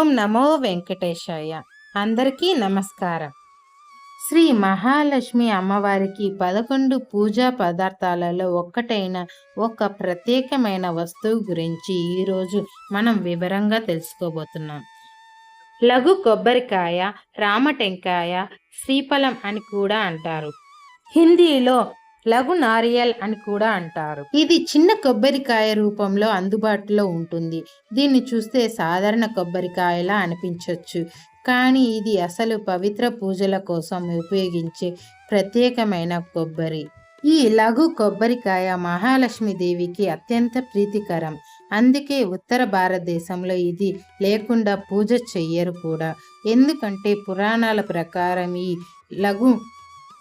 ఓం నమో వెంకటేశాయ. అందరికీ నమస్కారం. శ్రీ మహాలక్ష్మి అమ్మవారికి 11 పూజా పదార్థాలలో ఒక్కటైన ఒక ప్రత్యేకమైన వస్తువు గురించి ఈరోజు మనం వివరంగా తెలుసుకోబోతున్నాం. లఘు కొబ్బరికాయ, రామటెంకాయ, శ్రీఫలం అని కూడా అంటారు. హిందీలో లఘు నారియల్ అని కూడా అంటారు. ఇది చిన్న కొబ్బరికాయ రూపంలో అందుబాటులో ఉంటుంది. దీన్ని చూస్తే సాధారణ కొబ్బరికాయలా అనిపించవచ్చు, కానీ ఇది అసలు పవిత్ర పూజల కోసం ఉపయోగించే ప్రత్యేకమైన కొబ్బరి. ఈ లఘు కొబ్బరికాయ మహాలక్ష్మీదేవికి అత్యంత ప్రీతికరం. అందుకే ఉత్తర భారతదేశంలో ఇది లేకుండా పూజ చెయ్యరు కూడా. ఎందుకంటే పురాణాల ప్రకారం ఈ లఘు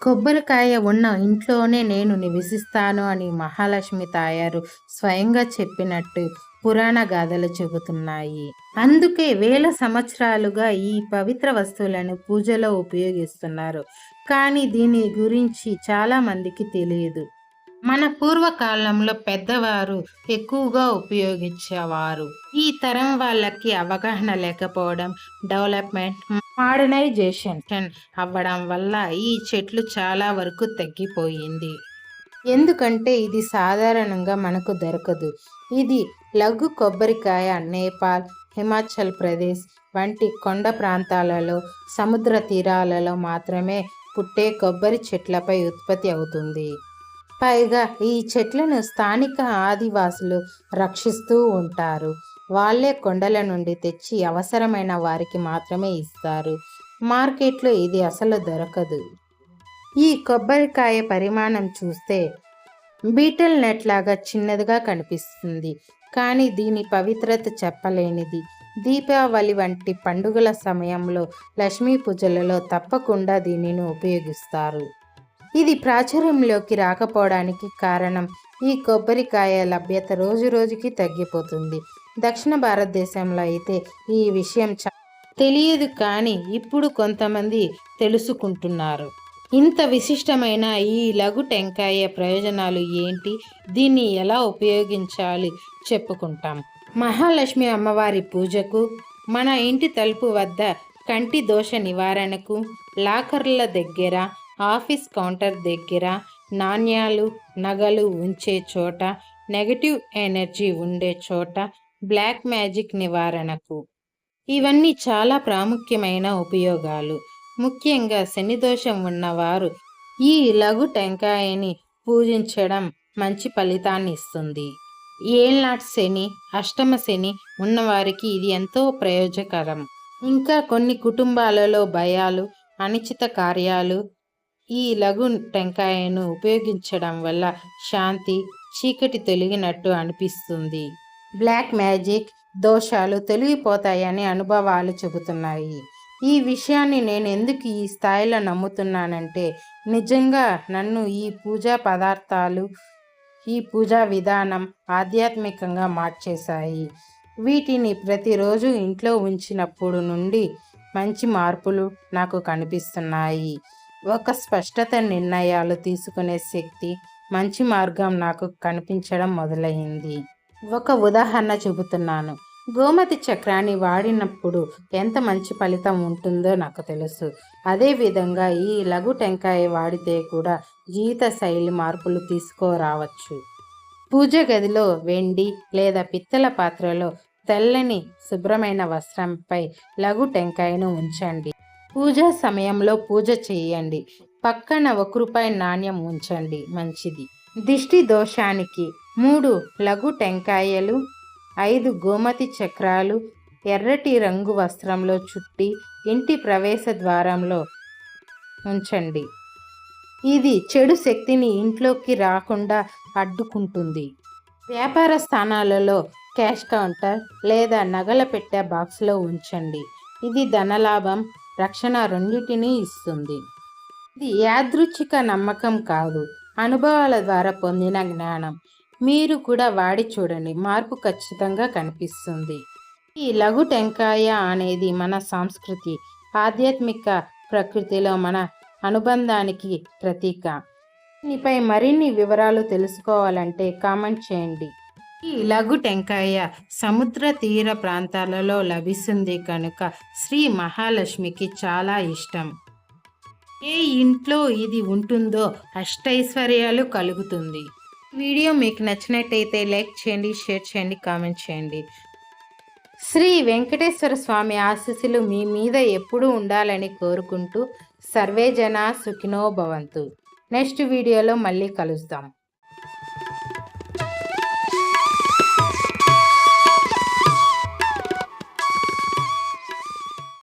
కొబ్బరికాయ ఉన్న ఇంట్లోనే నేను నివసిస్తాను అని మహాలక్ష్మి తాయారు స్వయంగా చెప్పినట్టు పురాణ గాథలు చెబుతున్నాయి. అందుకే వేల సంవత్సరాలుగా ఈ పవిత్ర వస్తువులను పూజలో ఉపయోగిస్తున్నారు. కానీ దీని గురించి చాలా మందికి తెలియదు. మన పూర్వకాలంలో పెద్దవారు ఎక్కువగా ఉపయోగించేవారు. ఈ తరం వాళ్ళకి అవగాహన లేకపోవడం, డెవలప్మెంట్, మోడర్నైజేషన్ అవ్వడం వల్ల ఈ చెట్లు చాలా వరకు తగ్గిపోయింది. ఎందుకంటే ఇది సాధారణంగా మనకు దొరకదు. ఇది లఘు కొబ్బరికాయ నేపాల్, హిమాచల్ ప్రదేశ్ వంటి కొండ ప్రాంతాలలో, సముద్ర తీరాలలో మాత్రమే పుట్టే కొబ్బరి చెట్లపై ఉత్పత్తి అవుతుంది. పైగా ఈ చెట్లను స్థానిక ఆదివాసులు రక్షిస్తూ ఉంటారు. వాళ్ళే కొండల నుండి తెచ్చి అవసరమైన వారికి మాత్రమే ఇస్తారు. మార్కెట్లో ఇది అసలు దొరకదు. ఈ కొబ్బరికాయ పరిమాణం చూస్తే బీటల్ నెట్ లాగా చిన్నదిగా కనిపిస్తుంది, కానీ దీని పవిత్రత చెప్పలేనిది. దీపావళి వంటి పండుగల సమయంలో, లక్ష్మీ పూజలలో తప్పకుండా దీనిని ఉపయోగిస్తారు. ఇది ప్రాచుర్యంలోకి రాకపోవడానికి కారణం ఈ కొబ్బరికాయ లభ్యత రోజు రోజుకి తగ్గిపోతుంది. దక్షిణ భారతదేశంలో అయితే ఈ విషయం తెలియదు, కానీ ఇప్పుడు కొంతమంది తెలుసుకుంటున్నారు. ఇంత విశిష్టమైన ఈ లఘు టెంకాయ ప్రయోజనాలు ఏంటి, దీన్ని ఎలా ఉపయోగించాలి చెప్పుకుంటాం. మహాలక్ష్మి అమ్మవారి పూజకు, మన ఇంటి తలుపు వద్ద కంటి దోష నివారణకు, లాకర్ల దగ్గర, ఆఫీస్ కౌంటర్ దగ్గర, నాణ్యాలు నగలు ఉంచే చోట, నెగటివ్ ఎనర్జీ ఉండే చోట, బ్లాక్ మ్యాజిక్ నివారణకు. ఇవన్నీ చాలా ప్రాముఖ్యమైన ఉపయోగాలు. ముఖ్యంగా శని దోషం ఉన్నవారు ఈ లఘు టెంకాయని పూజించడం మంచి ఫలితాన్ని ఇస్తుంది. ఏళ్నాటి శని, అష్టమ శని ఉన్నవారికి ఇది ఎంతో ప్రయోజకరం. ఇంకా కొన్ని కుటుంబాలలో భయాలు, అనిశ్చిత కార్యాలు ఈ లఘు టెంకాయను ఉపయోగించడం వల్ల శాంతి, చీకటి తొలగినట్టు అనిపిస్తుంది. బ్లాక్ మ్యాజిక్ దోషాలు తొలగిపోతాయని అనుభవాలు చెబుతున్నాయి. ఈ విషయాన్ని నేను ఎందుకు ఈ స్థాయిలో నమ్ముతున్నానంటే, నిజంగా నన్ను ఈ పూజా పదార్థాలు, ఈ పూజా విధానం ఆధ్యాత్మికంగా మార్చేశాయి. వీటిని ప్రతిరోజు ఇంట్లో ఉంచినప్పుడు నుండి మంచి మార్పులు నాకు కనిపిస్తున్నాయి. ఒక స్పష్టత, నిర్ణయాలు తీసుకునే శక్తి, మంచి మార్గం నాకు కనిపించడం మొదలైంది. ఒక ఉదాహరణ చెబుతున్నాను. గోమతి చక్రాన్ని వాడినప్పుడు ఎంత మంచి ఫలితం ఉంటుందో నాకు తెలుసు. అదేవిధంగా ఈ లఘు టెంకాయ వాడితే కూడా జీవిత శైలి మార్పులు తీసుకురావచ్చు. పూజ గదిలో వెండి లేదా పిత్తల పాత్రలో తెల్లని శుభ్రమైన వస్త్రంపై లఘు టెంకాయను ఉంచండి. పూజా సమయంలో పూజ చేయండి. పక్కన ₹1 నాణ్యం ఉంచండి, మంచిది. దిష్టి దోషానికి 3 లఘు టెంకాయలు, 5 గోమతి చక్రాలు ఎర్రటి రంగు వస్త్రంలో చుట్టి ఇంటి ప్రవేశ ద్వారంలో ఉంచండి. ఇది చెడు శక్తిని ఇంట్లోకి రాకుండా అడ్డుకుంటుంది. వ్యాపార స్థానాలలో క్యాష్ కౌంటర్ లేదా నగల పెట్టే బాక్స్లో ఉంచండి. ఇది ధనలాభం, రక్షణ రెండింటినీ ఇస్తుంది. ఇది యాదృచ్ఛిక నమ్మకం కాదు, అనుభవాల ద్వారా పొందిన జ్ఞానం. మీరు కూడా వాడి చూడండి, మార్పు ఖచ్చితంగా కనిపిస్తుంది. ఈ లఘు టెంకాయ అనేది మన సంస్కృతి, ఆధ్యాత్మిక ప్రకృతిలో మన అనుబంధానికి ప్రతీక. దీనిపై మరిన్ని వివరాలు తెలుసుకోవాలంటే కామెంట్ చేయండి. ఈ లఘు టెంకాయ సముద్ర తీర ప్రాంతాలలో లభిస్తుంది కనుక శ్రీ మహాలక్ష్మికి చాలా ఇష్టం. ఏ ఇంట్లో ఇది ఉంటుందో అష్టైశ్వర్యాలు కలుగుతుంది. వీడియో మీకు నచ్చినట్టయితే లైక్ చేయండి, షేర్ చేయండి, కామెంట్ చేయండి. శ్రీ వెంకటేశ్వర స్వామి ఆశీస్సులు మీ మీద ఎప్పుడూ ఉండాలని కోరుకుంటూ సర్వే జన సుఖినో భవంతు. నెక్స్ట్ వీడియోలో మళ్ళీ కలుద్దాం.